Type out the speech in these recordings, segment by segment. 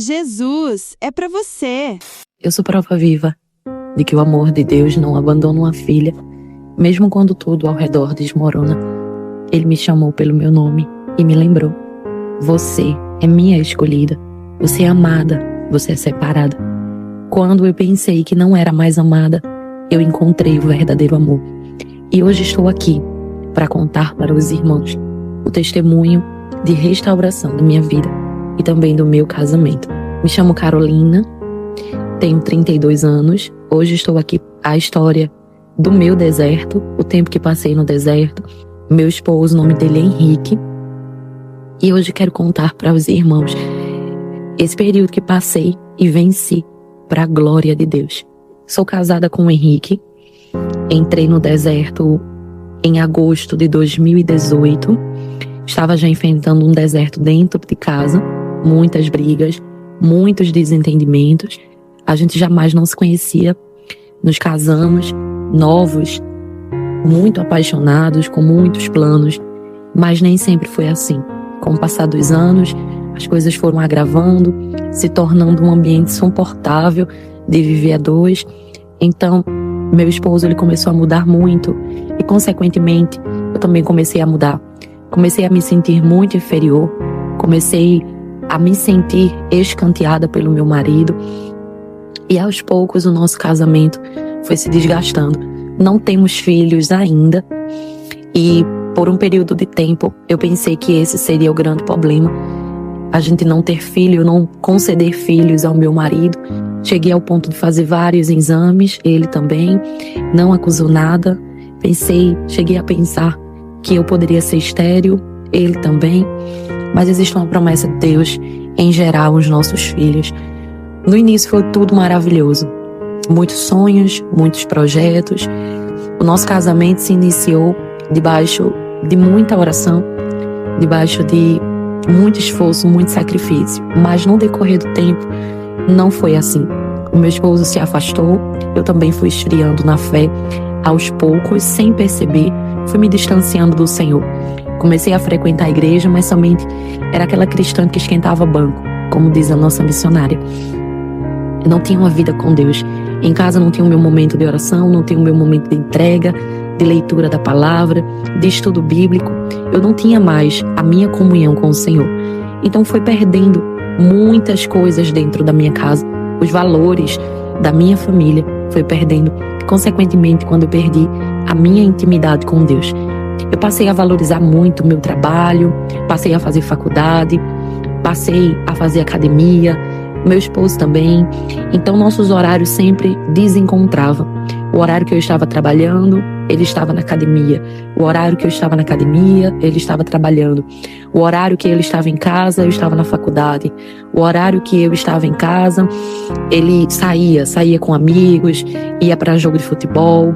Jesus, é pra você. Eu sou prova viva de que o amor de Deus não abandona uma filha, mesmo quando tudo ao redor desmorona. Ele me chamou pelo meu nome e me lembrou: você é minha escolhida, você é amada, você é separada. Quando eu pensei que não era mais amada, eu encontrei o verdadeiro amor. E hoje estou aqui para contar para os irmãos o testemunho de restauração da minha vida e também do meu casamento. Me chamo Carolina, tenho 32 anos. Hoje estou aqui a história do meu deserto, o tempo que passei no deserto. Meu esposo, o nome dele é Henrique. E hoje quero contar para os irmãos esse período que passei e venci para a glória de Deus. Sou casada com o Henrique. Entrei no deserto em agosto de 2018. Estava já enfrentando um deserto dentro de casa. Muitas brigas, muitos desentendimentos. A gente jamais não se conhecia. Nos casamos, novos, muito apaixonados, com muitos planos. Mas nem sempre foi assim. Com o passar dos anos, as coisas foram agravando, se tornando um ambiente insuportável de viver a dois. Então, meu esposo ele começou a mudar muito e, consequentemente, eu também comecei a mudar. Comecei a me sentir muito inferior, comecei a me sentir escanteada pelo meu marido. E aos poucos o nosso casamento foi se desgastando. Não temos filhos ainda e por um período de tempo eu pensei que esse seria o grande problema. A gente não ter filho, não conceder filhos ao meu marido. Cheguei ao ponto de fazer vários exames, ele também, não acusou nada. Cheguei a pensar que eu poderia ser estéril, ele também. Mas existe uma promessa de Deus em gerar os nossos filhos. No início foi tudo maravilhoso. Muitos sonhos, muitos projetos. O nosso casamento se iniciou debaixo de muita oração, debaixo de muito esforço, muito sacrifício. Mas no decorrer do tempo, não foi assim. O meu esposo se afastou, eu também fui esfriando na fé. Aos poucos, sem perceber, fui me distanciando do Senhor. Comecei a frequentar a igreja, mas somente era aquela cristã que esquentava banco, como diz a nossa missionária. Eu não tinha uma vida com Deus. Em casa não tinha o meu momento de oração, não tinha o meu momento de entrega, de leitura da palavra, de estudo bíblico. Eu não tinha mais a minha comunhão com o Senhor. Então foi perdendo muitas coisas dentro da minha casa. Os valores da minha família foi perdendo. Consequentemente, quando eu perdi a minha intimidade com Deus, eu passei a valorizar muito o meu trabalho, passei a fazer faculdade, passei a fazer academia, meu esposo também. Então nossos horários sempre desencontravam. O horário que eu estava trabalhando, ele estava na academia. O horário que eu estava na academia, ele estava trabalhando. O horário que ele estava em casa, eu estava na faculdade. O horário que eu estava em casa, ele saía com amigos, ia para jogo de futebol,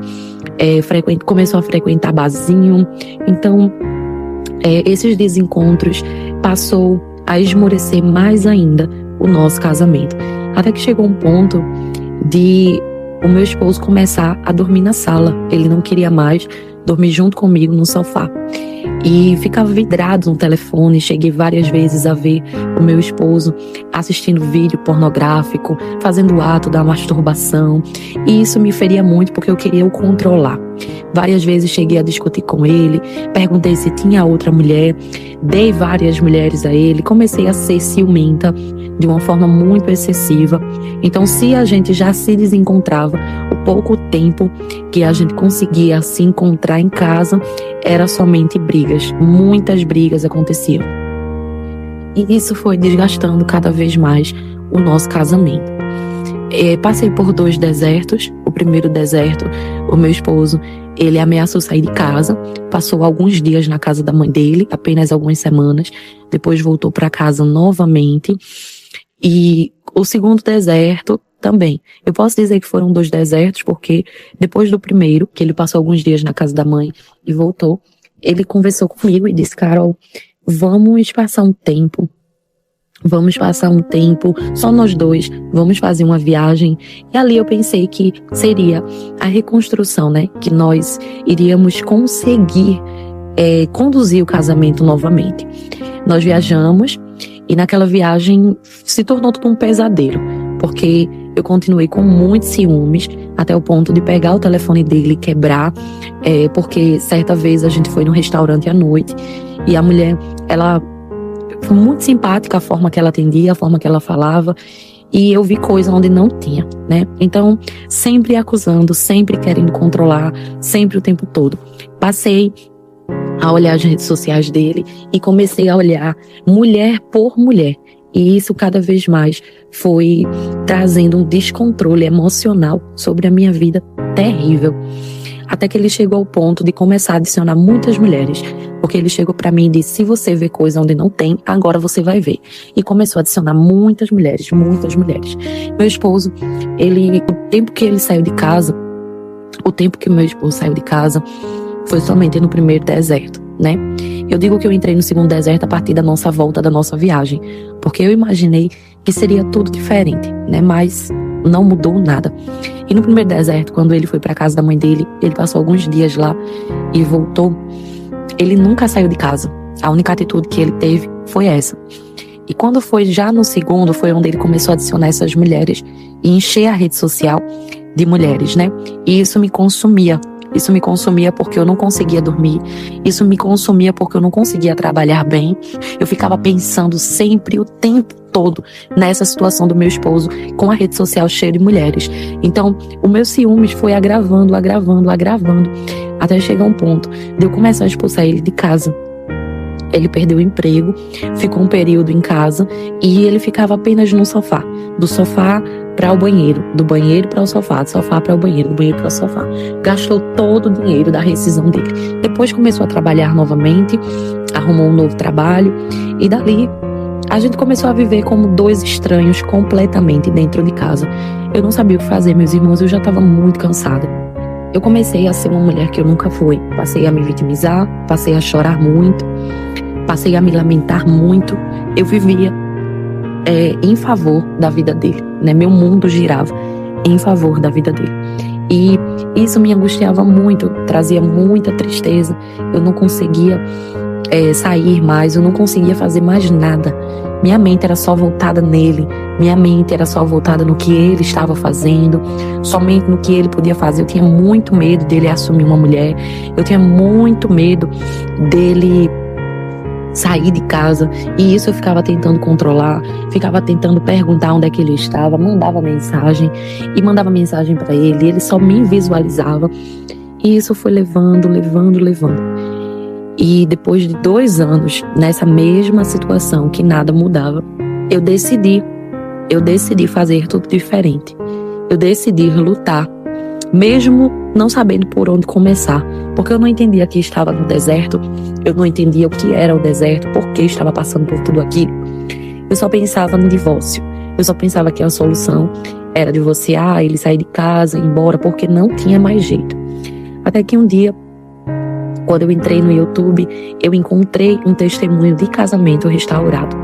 começou a frequentar barzinho. Então, esses desencontros passou a esmorecer mais ainda o nosso casamento. Até que chegou um ponto de o meu esposo começar a dormir na sala. Ele não queria mais dormir junto comigo no sofá. E ficava vidrado no telefone. Cheguei várias vezes a ver o meu esposo assistindo vídeo pornográfico, fazendo o ato da masturbação. E isso me feria muito porque eu queria o controlar. Várias vezes cheguei a discutir com ele, perguntei se tinha outra mulher, dei várias mulheres a ele, comecei a ser ciumenta de uma forma muito excessiva. Então, se a gente já se desencontrava, o pouco tempo que a gente conseguia se encontrar em casa era somente brigas. Muitas brigas aconteciam. E isso foi desgastando cada vez mais o nosso casamento. Passei por 2 desertos. O primeiro deserto, o meu esposo, ele ameaçou sair de casa, passou alguns dias na casa da mãe dele, apenas algumas semanas, depois voltou para casa novamente. E o segundo deserto também. Eu posso dizer que foram 2 desertos, porque depois do primeiro, que ele passou alguns dias na casa da mãe e voltou, ele conversou comigo e disse: Carol, vamos passar um tempo só nós dois, vamos fazer uma viagem. E ali eu pensei que seria a reconstrução, né? Que nós iríamos conseguir conduzir o casamento novamente. Nós viajamos E naquela viagem se tornou tudo um pesadelo, porque eu continuei com muitos ciúmes, até o ponto de pegar o telefone dele e quebrar, porque certa vez a gente foi num restaurante à noite e a mulher, ela foi muito simpática, a forma que ela atendia, a forma que ela falava, e eu vi coisa onde não tinha, né? Então, sempre acusando, sempre querendo controlar, sempre o tempo todo. Passei a olhar as redes sociais dele e comecei a olhar mulher por mulher. E isso cada vez mais foi trazendo um descontrole emocional sobre a minha vida terrível. Até que ele chegou ao ponto de começar a adicionar muitas mulheres. Porque ele chegou pra mim e disse, se você vê coisa onde não tem, agora você vai ver. E começou a adicionar muitas mulheres, muitas mulheres. Meu esposo, o tempo que ele saiu de casa, o tempo que meu esposo saiu de casa, foi somente no primeiro deserto, né? Eu digo que eu entrei no segundo deserto a partir da nossa volta, da nossa viagem. Porque eu imaginei que seria tudo diferente, né? Mas não mudou nada. E no primeiro deserto, quando ele foi para casa da mãe dele, ele passou alguns dias lá e voltou. Ele nunca saiu de casa. A única atitude que ele teve foi essa. E quando foi já no segundo, foi onde ele começou a adicionar essas mulheres e encher a rede social de mulheres, né? E isso me consumia. Isso me consumia porque eu não conseguia dormir. Isso me consumia porque eu não conseguia trabalhar bem. Eu ficava pensando sempre, o tempo todo, nessa situação do meu esposo, com a rede social cheia de mulheres. Então, o meu ciúmes foi agravando, agravando, agravando, até chegar um ponto de eu começar a expulsar ele de casa. Ele perdeu o emprego, ficou um período em casa e ele ficava apenas no sofá. Do sofá para o banheiro, do banheiro para o sofá, do sofá para o banheiro, do banheiro para o sofá. Gastou todo o dinheiro da rescisão dele. Depois começou a trabalhar novamente, arrumou um novo trabalho e dali a gente começou a viver como dois estranhos completamente dentro de casa. Eu não sabia o que fazer, meus irmãos, eu já estava muito cansada. Eu comecei a ser uma mulher que eu nunca fui. Passei a me vitimizar, passei a chorar muito, passei a me lamentar muito. Eu vivia em favor da vida dele, né? Meu mundo girava em favor da vida dele. E isso me angustiava muito, trazia muita tristeza. Eu não conseguia sair mais, eu não conseguia fazer mais nada. Minha mente era só voltada nele, minha mente era só voltada no que ele estava fazendo, somente no que ele podia fazer. Eu tinha muito medo dele assumir uma mulher, eu tinha muito medo dele sair de casa, e isso eu ficava tentando controlar, ficava tentando perguntar onde é que ele estava, mandava mensagem para ele só me visualizava, e isso foi levando. E depois de 2 anos, nessa mesma situação que nada mudava, eu decidi fazer tudo diferente. Eu decidi lutar, mesmo não sabendo por onde começar, porque eu não entendia que estava no deserto, eu não entendia o que era o deserto, por que estava passando por tudo aquilo. Eu só pensava no divórcio, eu só pensava que a solução era divorciar, ele sair de casa, ir embora, porque não tinha mais jeito. Até que um dia, quando eu entrei no YouTube, eu encontrei um testemunho de casamento restaurado.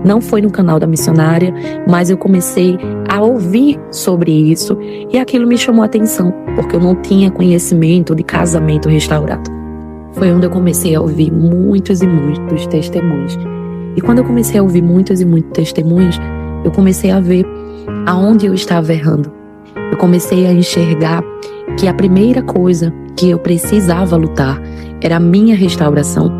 Não foi no canal da missionária, mas eu comecei a ouvir sobre isso e aquilo me chamou a atenção, porque eu não tinha conhecimento de casamento restaurado. Foi onde eu comecei a ouvir muitos e muitos testemunhos. E quando eu comecei a ouvir muitos e muitos testemunhos, eu comecei a ver aonde eu estava errando. Eu comecei a enxergar que a primeira coisa que eu precisava lutar era a minha restauração,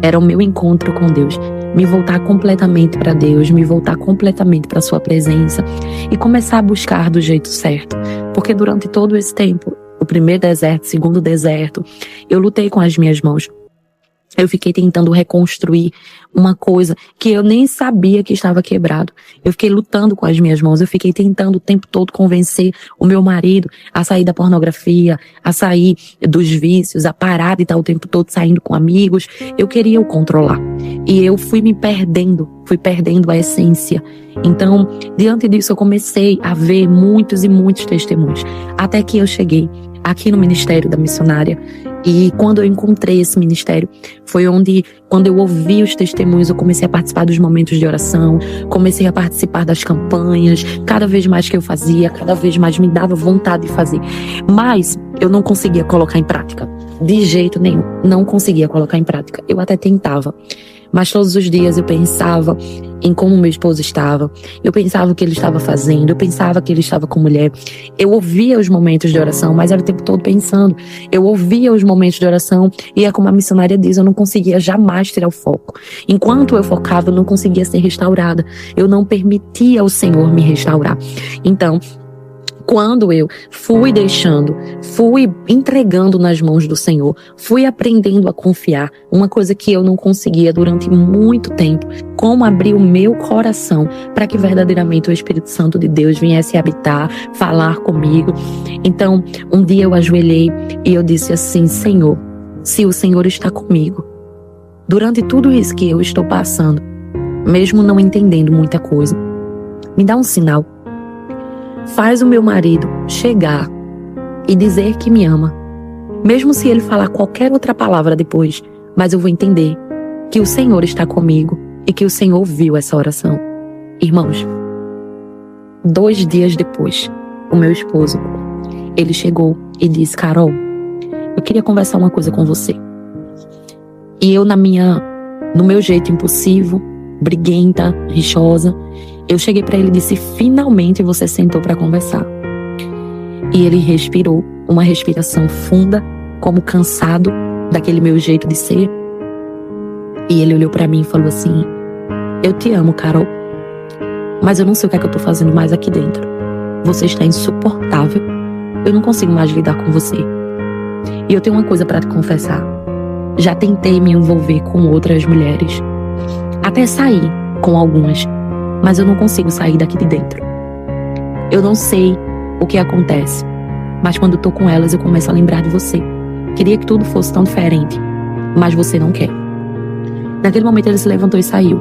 era o meu encontro com Deus, me voltar completamente para Deus, me voltar completamente para sua presença e começar a buscar do jeito certo. Porque durante todo esse tempo, o primeiro deserto, o segundo deserto, eu lutei com as minhas mãos. Eu fiquei tentando reconstruir uma coisa que eu nem sabia que estava quebrado. Eu fiquei lutando com as minhas mãos. Eu fiquei tentando o tempo todo convencer o meu marido a sair da pornografia, a sair dos vícios, a parar de estar o tempo todo saindo com amigos. Eu queria o controlar. E eu fui perdendo a essência. Então, diante disso, eu comecei a ver muitos e muitos testemunhos. Até que eu cheguei aqui no Ministério da Missionária. E quando eu encontrei esse ministério, foi onde, quando eu ouvi os testemunhos, eu comecei a participar dos momentos de oração, comecei a participar das campanhas, cada vez mais que eu fazia, cada vez mais me dava vontade de fazer. Mas eu não conseguia colocar em prática, de jeito nenhum, não conseguia colocar em prática. Eu até tentava, Mas todos os dias eu pensava em como meu esposo estava. Eu pensava o que ele estava fazendo. Eu pensava que ele estava com mulher. Eu ouvia os momentos de oração, mas era o tempo todo pensando. Eu ouvia os momentos de oração e é como a missionária diz, eu não conseguia jamais tirar o foco. Enquanto eu focava, eu não conseguia ser restaurada. Eu não permitia ao Senhor me restaurar. Então, quando eu fui deixando, fui entregando nas mãos do Senhor, fui aprendendo a confiar, uma coisa que eu não conseguia durante muito tempo, como abrir o meu coração para que verdadeiramente o Espírito Santo de Deus viesse habitar, falar comigo. Então, um dia eu ajoelhei e eu disse assim: Senhor, se o Senhor está comigo, durante tudo isso que eu estou passando, mesmo não entendendo muita coisa, me dá um sinal. Faz o meu marido chegar e dizer que me ama, mesmo se ele falar qualquer outra palavra depois, mas eu vou entender que o Senhor está comigo e que o Senhor ouviu essa oração. Irmãos, 2 dias depois, o meu esposo, ele chegou e disse: Carol, eu queria conversar uma coisa com você. E eu no meu jeito impulsivo, briguenta, rixosa, eu cheguei para ele e disse: finalmente você sentou para conversar. E ele respirou, uma respiração funda, como cansado daquele meu jeito de ser. E ele olhou para mim e falou assim: eu te amo, Carol, mas eu não sei o que é que eu tô fazendo mais aqui dentro. Você está insuportável. Eu não consigo mais lidar com você. E eu tenho uma coisa para te confessar. Já tentei me envolver com outras mulheres, até sair com algumas, mas eu não consigo sair daqui de dentro. Eu não sei o que acontece, mas quando eu tô com elas eu começo a lembrar de você. Queria que tudo fosse tão diferente, mas você não quer. Naquele momento ele se levantou e saiu.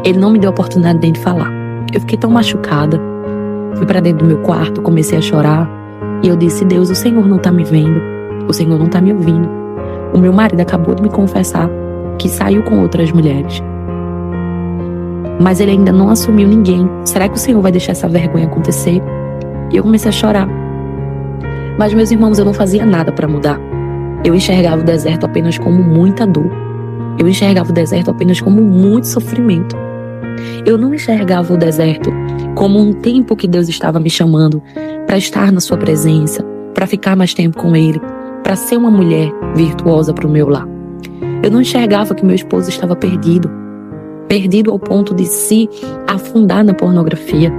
Ele não me deu a oportunidade de falar. Eu fiquei tão machucada. Fui para dentro do meu quarto, comecei a chorar. E eu disse: Deus, o Senhor não tá me vendo. O Senhor não tá me ouvindo. O meu marido acabou de me confessar que saiu com outras mulheres, mas ele ainda não assumiu ninguém. Será que o Senhor vai deixar essa vergonha acontecer? E eu comecei a chorar. Mas, meus irmãos, eu não fazia nada para mudar. Eu enxergava o deserto apenas como muita dor. Eu enxergava o deserto apenas como muito sofrimento. Eu não enxergava o deserto como um tempo que Deus estava me chamando para estar na sua presença, para ficar mais tempo com Ele, para ser uma mulher virtuosa para o meu lar. Eu não enxergava que meu esposo estava perdido ao ponto de se afundar na pornografia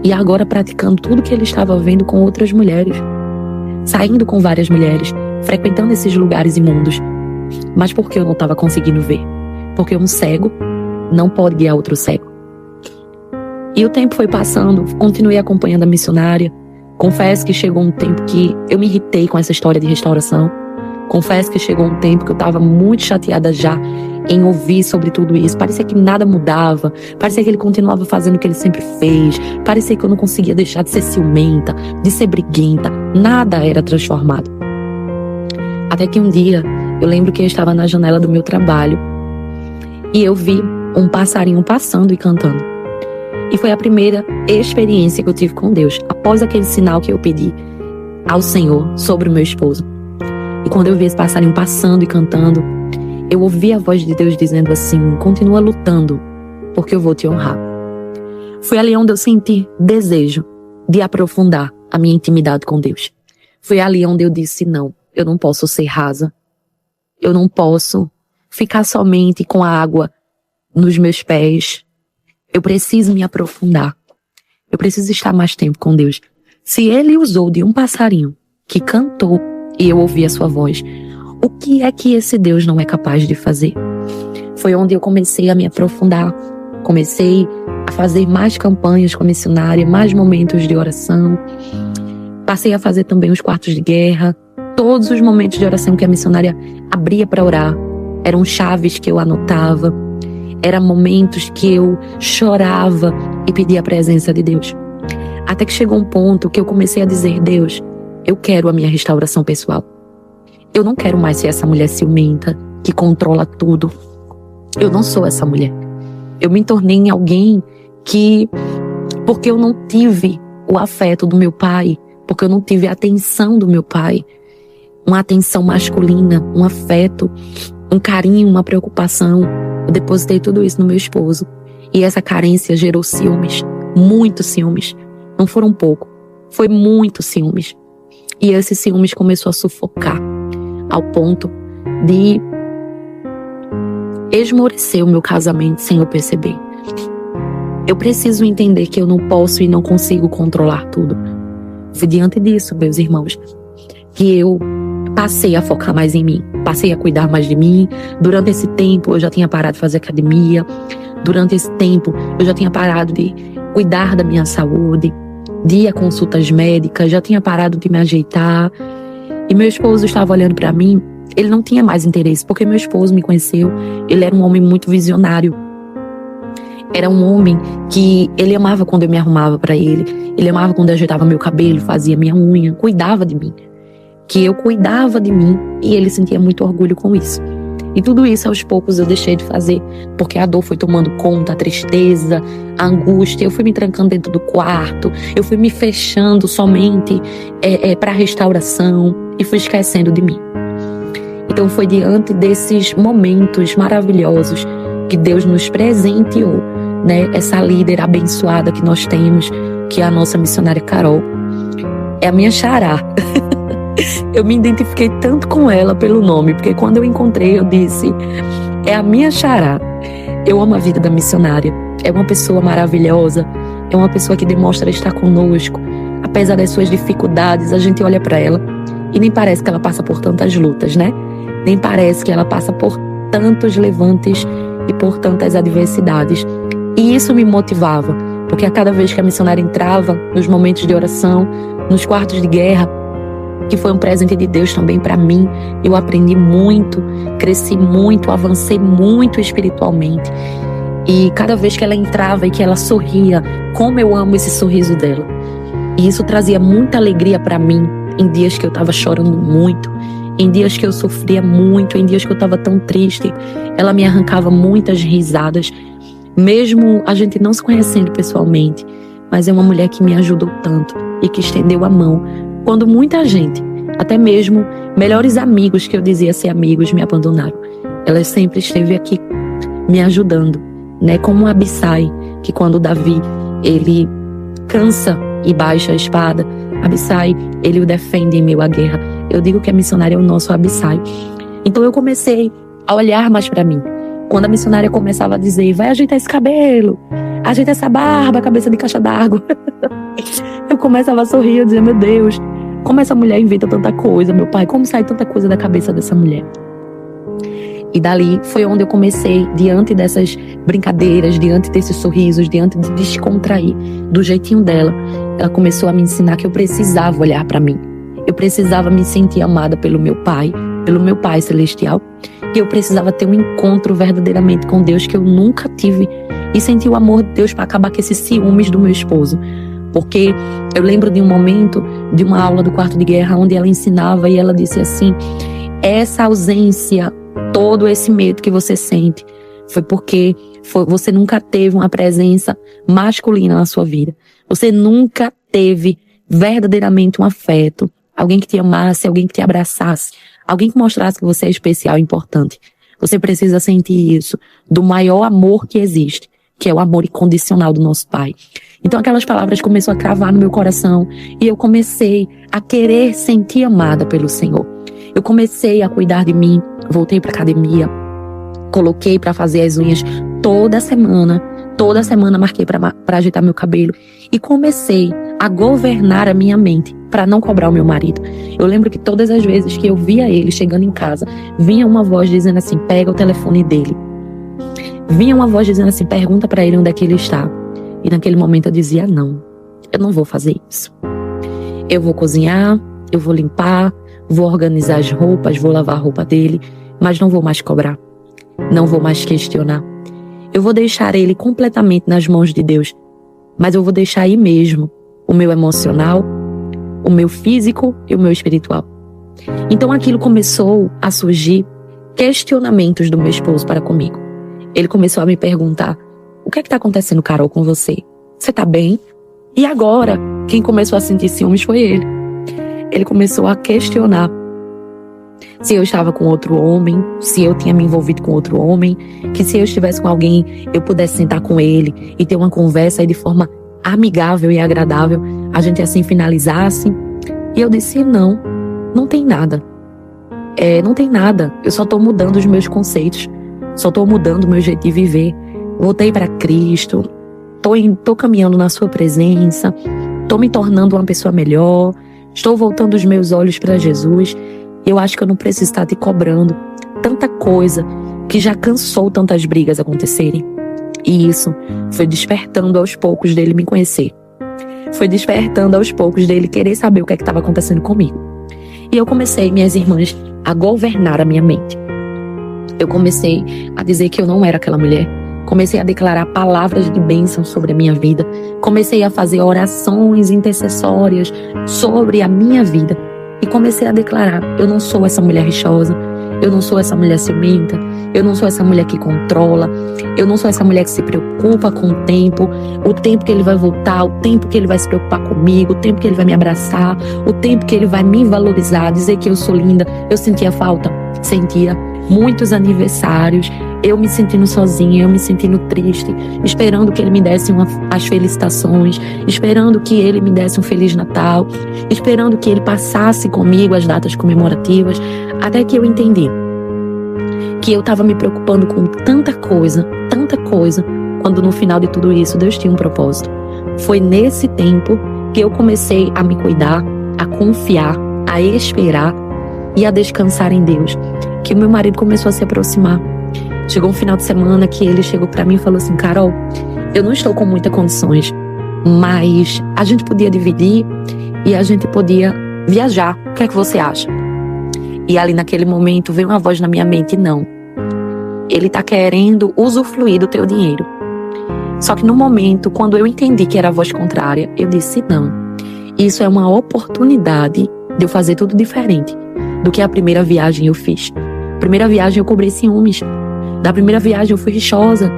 e agora praticando tudo que ele estava vendo com outras mulheres, saindo com várias mulheres, frequentando esses lugares imundos. Mas por que eu não estava conseguindo ver? Porque um cego não pode guiar outro cego. E o tempo foi passando, continuei acompanhando a missionária. Confesso que chegou um tempo que eu me irritei com essa história de restauração. Confesso que chegou um tempo que eu estava muito chateada já em ouvir sobre tudo isso. Parecia que nada mudava. Parecia que ele continuava fazendo o que ele sempre fez. Parecia que eu não conseguia deixar de ser ciumenta, de ser briguenta. Nada era transformado. Até que um dia, eu lembro que eu estava na janela do meu trabalho e eu vi um passarinho passando e cantando. E foi a primeira experiência que eu tive com Deus, após aquele sinal que eu pedi ao Senhor sobre o meu esposo. E quando eu vi esse passarinho passando e cantando, eu ouvi a voz de Deus dizendo assim: continua lutando, porque eu vou te honrar. Foi ali onde eu senti desejo de aprofundar a minha intimidade com Deus. Foi ali onde eu disse: não, eu não posso ser rasa. Eu não posso ficar somente com a água nos meus pés. Eu preciso me aprofundar. Eu preciso estar mais tempo com Deus. Se Ele usou de um passarinho que cantou e eu ouvi a sua voz, o que é que esse Deus não é capaz de fazer? Foi onde eu comecei a me aprofundar. Comecei a fazer mais campanhas com a missionária, mais momentos de oração. Passei a fazer também os quartos de guerra. Todos os momentos de oração que a missionária abria para orar eram chaves que eu anotava. Eram momentos que eu chorava e pedia a presença de Deus. Até que chegou um ponto que eu comecei a dizer: Deus, eu quero a minha restauração pessoal. Eu não quero mais ser essa mulher ciumenta que controla tudo. Eu não sou essa mulher. Eu me tornei em alguém que, porque eu não tive o afeto do meu pai, porque eu não tive a atenção do meu pai, uma atenção masculina, um afeto, um carinho, uma preocupação, Eu depositei tudo isso no meu esposo. E essa carência gerou ciúmes, muitos ciúmes. Não foram pouco, foi muitos ciúmes. E esses ciúmes começou a sufocar, ao ponto de esmorecer o meu casamento sem eu perceber. Eu preciso entender que eu não posso e não consigo controlar tudo. Foi diante disso, meus irmãos, que eu passei a focar mais em mim, passei a cuidar mais de mim. Durante esse tempo eu já tinha parado de fazer academia, durante esse tempo eu já tinha parado de cuidar da minha saúde, de ir a consultas médicas, já tinha parado de me ajeitar. E meu esposo estava olhando para mim, ele não tinha mais interesse, porque meu esposo me conheceu, ele era um homem muito visionário. Era um homem que ele amava quando eu me arrumava para ele amava quando eu ajeitava meu cabelo, fazia minha unha, cuidava de mim. Que eu cuidava de mim e ele sentia muito orgulho com isso. E tudo isso aos poucos eu deixei de fazer, porque a dor foi tomando conta, a tristeza, a angústia. Eu fui me trancando dentro do quarto, eu fui me fechando somente para restauração e fui esquecendo de mim. Então foi diante desses momentos maravilhosos que Deus nos presenteou, né? Essa líder abençoada que nós temos, que é a nossa missionária Carol, é a minha xará. Eu me identifiquei tanto com ela pelo nome, porque quando eu encontrei eu disse, é a minha xará. Eu amo a vida da missionária, é uma pessoa maravilhosa, é uma pessoa que demonstra estar conosco. Apesar das suas dificuldades, a gente olha para ela e nem parece que ela passa por tantas lutas, né? Nem parece que ela passa por tantos levantes e por tantas adversidades. E isso me motivava, porque a cada vez que a missionária entrava nos momentos de oração, nos quartos de guerra, que foi um presente de Deus também para mim, eu aprendi muito, cresci muito, avancei muito espiritualmente. E cada vez que ela entrava e que ela sorria, como eu amo esse sorriso dela. E isso trazia muita alegria para mim, em dias que eu estava chorando muito, em dias que eu sofria muito, em dias que eu estava tão triste. Ela me arrancava muitas risadas, mesmo a gente não se conhecendo pessoalmente. Mas é uma mulher que me ajudou tanto e que estendeu a mão quando muita gente, até mesmo melhores amigos que eu dizia ser amigos, me abandonaram. Ela sempre esteve aqui me ajudando, né? Como Abissai, que quando Davi, ele cansa e baixa a espada, Abissai, ele o defende em meio à guerra. Eu digo que a missionária é o nosso Abissai. Então eu comecei a olhar mais para mim. Quando a missionária começava a dizer, vai ajeitar esse cabelo, ajeita essa barba, cabeça de caixa d'água. Eu começava a sorrir, eu dizia, meu Deus, como essa mulher inventa tanta coisa, meu pai, como sai tanta coisa da cabeça dessa mulher. E dali foi onde eu comecei, diante dessas brincadeiras, diante desses sorrisos, diante de descontrair do jeitinho dela. Ela começou a me ensinar que eu precisava olhar para mim. Eu precisava me sentir amada pelo meu pai celestial. E eu precisava ter um encontro verdadeiramente com Deus que eu nunca tive. E sentir o amor de Deus para acabar com esses ciúmes do meu esposo. Porque eu lembro de um momento, de uma aula do quarto de guerra, onde ela ensinava e ela disse assim, essa ausência, todo esse medo que você sente, foi porque você nunca teve uma presença masculina na sua vida. Você nunca teve verdadeiramente um afeto, alguém que te amasse, alguém que te abraçasse, alguém que mostrasse que você é especial e importante. Você precisa sentir isso do maior amor que existe, que é o amor incondicional do nosso Pai. Então aquelas palavras começaram a cravar no meu coração e eu comecei a querer sentir amada pelo Senhor. Eu comecei a cuidar de mim, voltei para academia, coloquei para fazer as unhas toda semana marquei para ajeitar meu cabelo e comecei a governar a minha mente para não cobrar o meu marido. Eu lembro que todas as vezes que eu via ele chegando em casa, vinha uma voz dizendo assim, pega o telefone dele. Vinha uma voz dizendo assim, pergunta para ele onde é que ele está. E naquele momento eu dizia, não, eu não vou fazer isso. Eu vou cozinhar, eu vou limpar, vou organizar as roupas, vou lavar a roupa dele, mas não vou mais cobrar, não vou mais questionar. Eu vou deixar ele completamente nas mãos de Deus, mas eu vou deixar aí mesmo o meu emocional, o meu físico e o meu espiritual. Então aquilo começou a surgir questionamentos do meu esposo para comigo. Ele começou a me perguntar, o que é que está acontecendo, Carol, com você? Você está bem? E agora, quem começou a sentir ciúmes foi ele. Ele começou a questionar se eu estava com outro homem, se eu tinha me envolvido com outro homem, que se eu estivesse com alguém, eu pudesse sentar com ele e ter uma conversa e de forma amigável e agradável, a gente assim finalizasse. E eu disse, não tem nada. Não tem nada. Eu só estou mudando os meus conceitos, só estou mudando o meu jeito de viver. Voltei para Cristo, estou caminhando na sua presença, estou me tornando uma pessoa melhor, estou voltando os meus olhos para Jesus. Eu acho que eu não preciso estar te cobrando tanta coisa que já cansou tantas brigas acontecerem. E isso foi despertando aos poucos dele me conhecer. Foi despertando aos poucos dele querer saber o que estava acontecendo comigo. E eu comecei, minhas irmãs, a governar a minha mente. Eu comecei a dizer que eu não era aquela mulher. Comecei a declarar palavras de bênção sobre a minha vida. Comecei a fazer orações intercessórias sobre a minha vida. E comecei a declarar, eu não sou essa mulher rixosa, eu não sou essa mulher ciumenta, eu não sou essa mulher que controla, eu não sou essa mulher que se preocupa com o tempo que ele vai voltar, o tempo que ele vai se preocupar comigo, o tempo que ele vai me abraçar, o tempo que ele vai me valorizar, dizer que eu sou linda. Eu sentia falta, sentia muitos aniversários, eu me sentindo sozinha, eu me sentindo triste, esperando que ele me desse as felicitações, esperando que ele me desse um Feliz Natal, esperando que ele passasse comigo as datas comemorativas, até que eu entendi que eu estava me preocupando com tanta coisa, quando no final de tudo isso Deus tinha um propósito. Foi nesse tempo que eu comecei a me cuidar, a confiar, a esperar e a descansar em Deus, que o meu marido começou a se aproximar. Chegou um final de semana que ele chegou pra mim e falou assim, Carol, eu não estou com muitas condições, mas a gente podia dividir e a gente podia viajar. O que é que você acha? E ali naquele momento veio uma voz na minha mente, não. Ele tá querendo usufruir do teu dinheiro. Só que no momento, quando eu entendi que era a voz contrária, eu disse, não. Isso é uma oportunidade de eu fazer tudo diferente do que a primeira viagem eu fiz. Primeira viagem eu cobrei ciúmes. Da primeira viagem eu fui rixosa.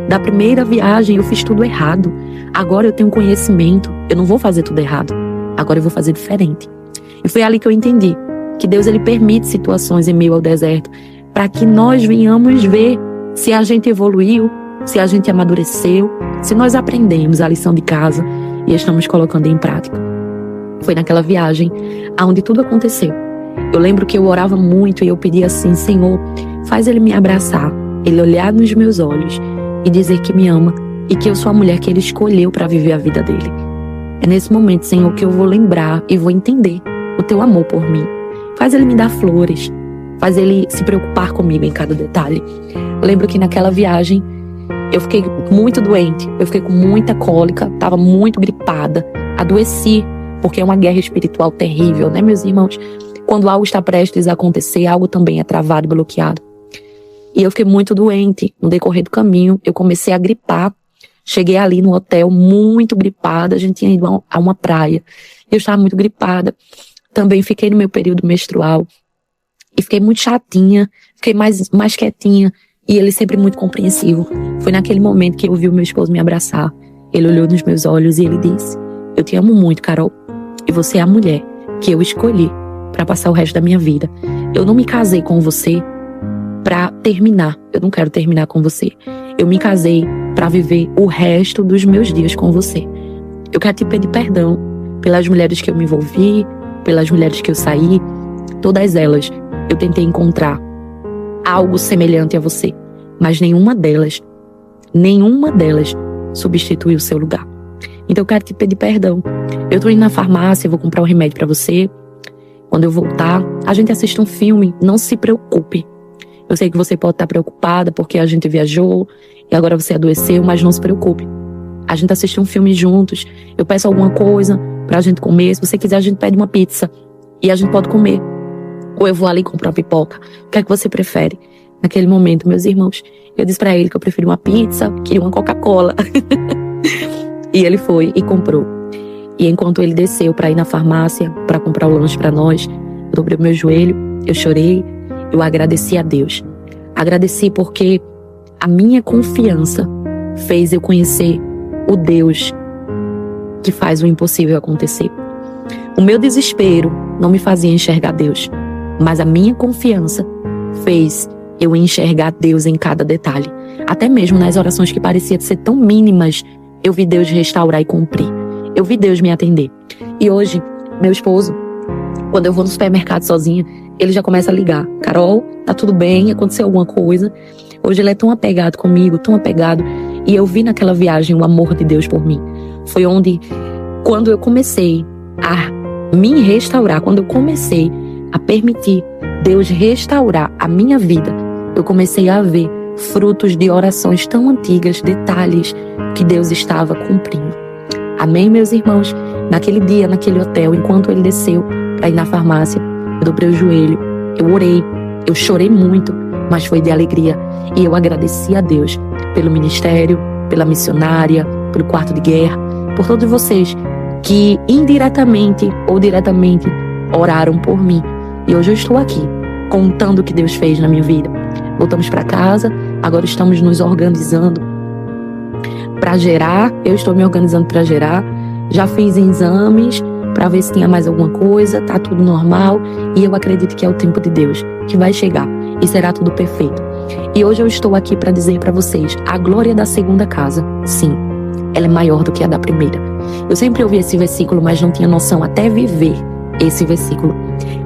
Da primeira viagem eu fiz tudo errado. Agora eu tenho conhecimento. Eu não vou fazer tudo errado. Agora eu vou fazer diferente. E foi ali que eu entendi que Deus ele permite situações em meio ao deserto para que nós venhamos ver se a gente evoluiu, se a gente amadureceu, se nós aprendemos a lição de casa e estamos colocando em prática. Foi naquela viagem onde tudo aconteceu. Eu lembro que eu orava muito e eu pedia assim, Senhor, faz ele me abraçar, ele olhar nos meus olhos e dizer que me ama e que eu sou a mulher que ele escolheu para viver a vida dele. É nesse momento, Senhor, que eu vou lembrar e vou entender o teu amor por mim. Faz ele me dar flores, faz ele se preocupar comigo em cada detalhe. Eu lembro que naquela viagem eu fiquei muito doente, eu fiquei com muita cólica, estava muito gripada, adoeci, porque é uma guerra espiritual terrível, né, meus irmãos? Quando algo está prestes a acontecer, algo também é travado e bloqueado. E eu fiquei muito doente. No decorrer do caminho, eu comecei a gripar. Cheguei ali no hotel muito gripada. A gente tinha ido a uma praia. Eu estava muito gripada. Também fiquei no meu período menstrual. E fiquei muito chatinha. Fiquei mais quietinha. E ele sempre muito compreensivo. Foi naquele momento que eu vi o meu esposo me abraçar. Ele olhou nos meus olhos e ele disse, eu te amo muito, Carol. E você é a mulher que eu escolhi para passar o resto da minha vida. Eu não me casei com você para terminar. Eu não quero terminar com você. Eu me casei para viver o resto dos meus dias com você. Eu quero te pedir perdão pelas mulheres que eu me envolvi, pelas mulheres que eu saí. Todas elas eu tentei encontrar algo semelhante a você, mas nenhuma delas substituiu o seu lugar. Então eu quero te pedir perdão. Eu tô indo na farmácia, vou comprar um remédio para você. Quando eu voltar, a gente assiste um filme, não se preocupe. Eu sei que você pode estar preocupada porque a gente viajou e agora você adoeceu, mas não se preocupe. A gente assiste um filme juntos, eu peço alguma coisa pra gente comer, se você quiser a gente pede uma pizza e a gente pode comer. Ou eu vou ali comprar uma pipoca, o que é que você prefere? Naquele momento, meus irmãos, eu disse pra ele que eu prefiro uma pizza, queria uma Coca-Cola. E ele foi e comprou. E enquanto ele desceu para ir na farmácia, para comprar o lanche para nós, eu dobrei o meu joelho, eu chorei, eu agradeci a Deus. Agradeci porque a minha confiança fez eu conhecer o Deus que faz o impossível acontecer. O meu desespero não me fazia enxergar Deus. mas a minha confiança fez eu enxergar Deus em cada detalhe. Até mesmo nas orações que pareciam ser tão mínimas, eu vi Deus restaurar e cumprir. Eu vi Deus me atender. E hoje, meu esposo, quando eu vou no supermercado sozinha, ele já começa a ligar. Carol, tá tudo bem? Aconteceu alguma coisa? Hoje ele é tão apegado comigo, tão apegado. E eu vi naquela viagem o amor de Deus por mim. Foi onde, quando eu comecei a me restaurar, quando eu comecei a permitir Deus restaurar a minha vida, eu comecei a ver frutos de orações tão antigas, detalhes que Deus estava cumprindo. Amém, meus irmãos? Naquele dia, naquele hotel, enquanto ele desceu para ir na farmácia, eu dobrei o joelho, eu orei, eu chorei muito, mas foi de alegria. E eu agradeci a Deus pelo ministério, pela missionária, pelo quarto de guerra, por todos vocês que indiretamente ou diretamente oraram por mim. E hoje eu estou aqui, contando o que Deus fez na minha vida. Voltamos para casa, agora estamos nos organizando para gerar. Eu estou me organizando para gerar. Já fiz exames para ver se tinha mais alguma coisa, tá tudo normal. E eu acredito que é o tempo de Deus, que vai chegar e será tudo perfeito. E hoje eu estou aqui para dizer para vocês, a glória da segunda casa, sim, ela é maior do que a da primeira. Eu sempre ouvi esse versículo, mas não tinha noção até viver esse versículo.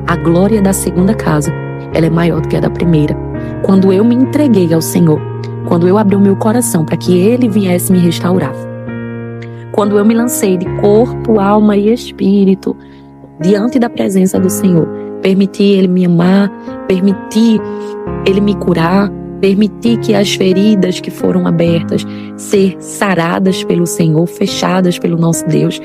A glória da segunda casa, ela é maior do que a da primeira. Quando eu me entreguei ao Senhor, quando eu abri o meu coração para que Ele viesse me restaurar, quando eu me lancei de corpo, alma e espírito diante da presença do Senhor, permiti Ele me amar, permiti Ele me curar, permiti que as feridas que foram abertas ser saradas pelo Senhor, fechadas pelo nosso Deus,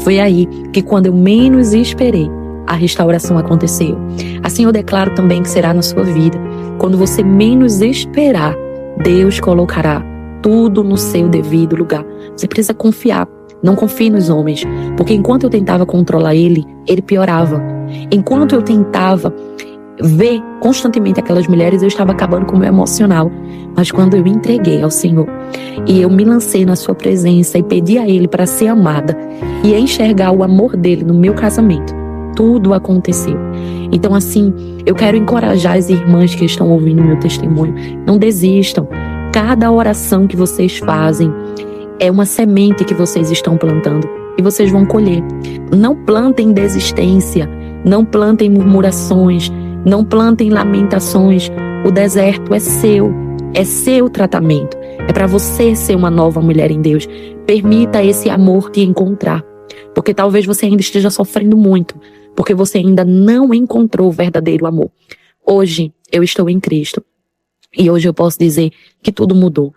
foi aí que, quando eu menos esperei, a restauração aconteceu. Assim eu declaro também que será na sua vida. Quando você menos esperar, Deus colocará tudo no seu devido lugar. Você precisa confiar. Não confie nos homens, porque enquanto eu tentava controlar ele piorava. Enquanto eu tentava ver constantemente aquelas mulheres, eu estava acabando com o meu emocional. Mas quando eu entreguei ao Senhor e eu me lancei na sua presença e pedi a Ele para ser amada e enxergar o amor dele no meu casamento, tudo aconteceu. Então, assim, eu quero encorajar as irmãs que estão ouvindo meu testemunho. Não desistam. Cada oração que vocês fazem é uma semente que vocês estão plantando e vocês vão colher. Não plantem desistência, não plantem murmurações, não plantem lamentações. O deserto é seu tratamento. É para você ser uma nova mulher em Deus. Permita esse amor te encontrar, porque talvez você ainda esteja sofrendo muito, porque você ainda não encontrou o verdadeiro amor. Hoje eu estou em Cristo e hoje eu posso dizer que tudo mudou.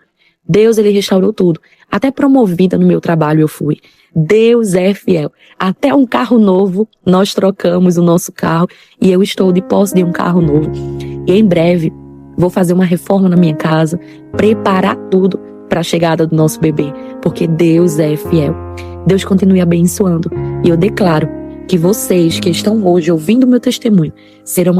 Deus, Ele restaurou tudo. Até promovida no meu trabalho eu fui. Deus é fiel. Até um carro novo, nós trocamos o nosso carro e eu estou de posse de um carro novo. E em breve vou fazer uma reforma na minha casa, preparar tudo para a chegada do nosso bebê, porque Deus é fiel. Deus continue abençoando. E eu declaro que vocês que estão hoje ouvindo meu testemunho será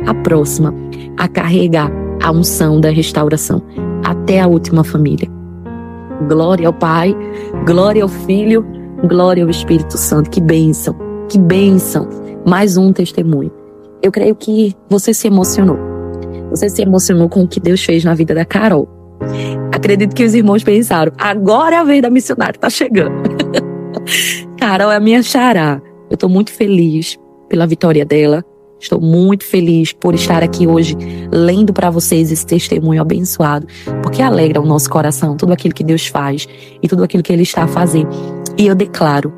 a próxima a carregar a unção da restauração até a última família. Glória ao Pai, glória ao Filho, glória ao Espírito Santo. Que bênção, que bênção. Mais um testemunho. Eu creio que você se emocionou. Você se emocionou com o que Deus fez na vida da Carol. Acredito que os irmãos pensaram, agora é a vez da missionária, tá chegando. Carol é a minha xará. Eu estou muito feliz pela vitória dela. Estou muito feliz por estar aqui hoje lendo para vocês esse testemunho abençoado, porque alegra o nosso coração, tudo aquilo que Deus faz e tudo aquilo que Ele está a fazer. E eu declaro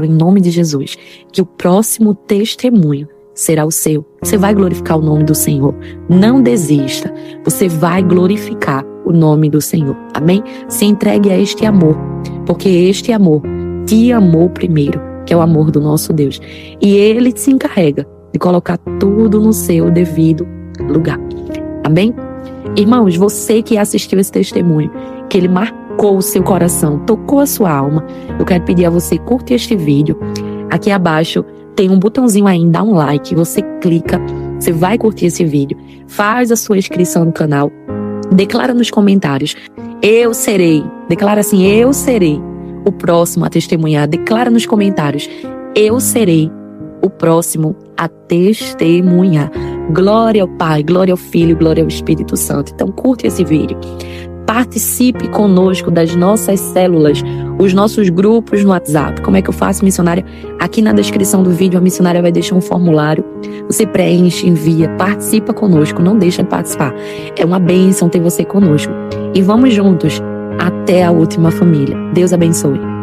em nome de Jesus, que o próximo testemunho será o seu. Você vai glorificar o nome do Senhor. Não desista. Você vai glorificar o nome do Senhor. Amém? Se entregue a este amor, porque este amor te amou primeiro, que é o amor do nosso Deus. E Ele se encarrega de colocar tudo no seu devido lugar. Amém? Irmãos, você que assistiu esse testemunho, que ele marcou o seu coração, tocou a sua alma, eu quero pedir a você, curte este vídeo. Aqui abaixo tem um botãozinho aí, dá um like, você clica, você vai curtir esse vídeo, faz a sua inscrição no canal, declara nos comentários, eu serei, declara assim, eu serei o próximo a testemunhar, declara nos comentários, eu serei o próximo a testemunhar. Glória ao Pai, glória ao Filho, glória ao Espírito Santo. Então curte esse vídeo. Participe conosco das nossas células, os nossos grupos no WhatsApp. Como é que eu faço, missionária? Aqui na descrição do vídeo, a missionária vai deixar um formulário. Você preenche, envia, participa conosco, não deixa de participar. É uma bênção ter você conosco. E vamos juntos até a última família. Deus abençoe.